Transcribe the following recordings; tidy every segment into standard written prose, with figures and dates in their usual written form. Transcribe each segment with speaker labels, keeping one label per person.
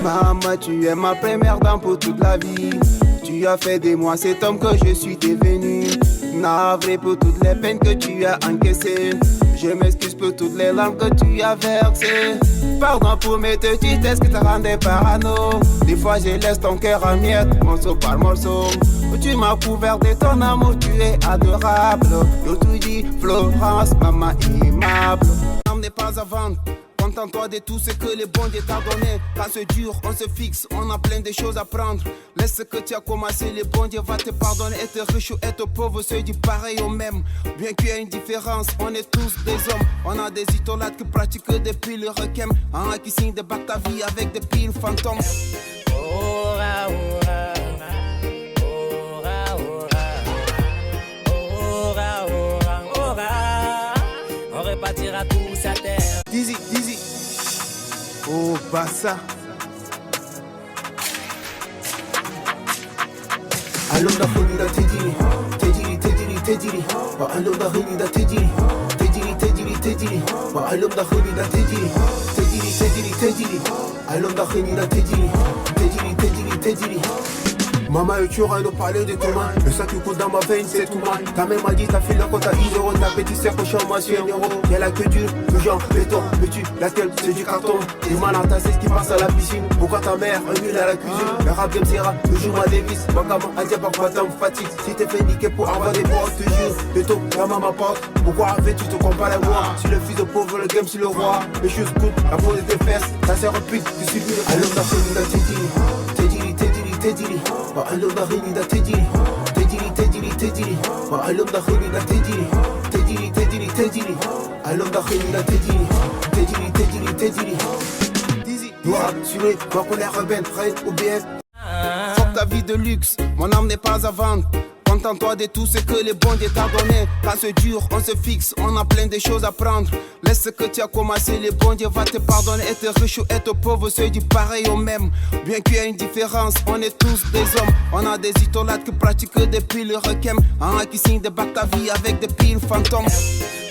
Speaker 1: Maman, tu es ma première dame pour toute la vie. Tu as fait de moi cet homme que je suis devenu. Navré pour toutes les peines que tu as encaissées. Je m'excuse pour toutes les larmes que tu as versées. Pardon pour mes petitesses qui te rendaient parano. Des fois je laisse ton cœur en miettes, morceau par morceau. Tu m'as couvert de ton amour, tu es adorable. Je te dis Florence, maman aimable. L'âme n'est pas à vendre. Contente-toi de tout ce que le bon Dieu t'a donné. Quand c'est dur, on se fixe, on a plein de choses à prendre. Laisse ce que tu as commencé, le bon Dieu va te pardonner. Être riche ou être pauvre, c'est du pareil au même. Bien qu'il y ait une différence, on est tous des hommes. On a des idolâtres qui pratiquent des piles requiem. Un qui signe des bacs ta vie avec des piles fantômes.
Speaker 2: Ora, ora, ora, ora, ora, ora. On repartira tous à terre.
Speaker 1: Dizzy, Dizzy. Oh, Bassa. Allô, la folie, la Teddy. Teddy, Teddy, Teddy. Allô, la folie, la Teddy. Teddy, Teddy, Teddy. Allô, la folie, la Teddy. Teddy, Teddy, Teddy. Allô, la folie, la Teddy. Teddy, Teddy, Teddy. Maman et tu auras nous parler de ton mal. Le sang qui coule dans ma veine c'est tout mal. Ta mère m'a dit t'as fait la compte à 10 euros. Ta petite sœur cochon moi c'est 1 euro. Y'a la queue dure, le genre béton. Peux-tu laquelle c'est du carton. T'es mal à ta cesse qui passe à la piscine. Pourquoi ta mère un nul à la cuisine. Le rap game c'est rap, le jour ma Davis. Moi comment à dire parfois ça me fatigue. Si t'es fait niquer pour avoir des mots, je te jure. De tôt la maman porte. Pourquoi avec tu te compares à moi. Si le fils de pauvre le game c'est le roi. Les choses coûtent, la peau de tes fesses. Ta sœur pute, tu suis le alors la folie la Teddy. Teddy, allô la folie la Teddy. Teddy, Teddy. Allô la folie la Teddy. Teddy, Teddy. Allô la folie la Teddy. Teddy. Dizzy, dois assurer, toi colère rebelle, reine ou bien. Fuck ta vie de luxe, mon âme n'est pas à vendre. Contente-toi de tout ce que le bon Dieu t'a donné. Quand c'est dur, on se fixe, on a plein de choses à prendre. Laisse ce que tu as commencé, le bon Dieu va te pardonner. Être riche ou être pauvre, c'est du pareil au même. Bien qu'il y ait une différence, on est tous des hommes. On a des idolâtres qui pratiquent des piles requiem. Un qui signe des bacs ta vie avec des piles fantômes.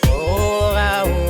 Speaker 2: Ora, ora.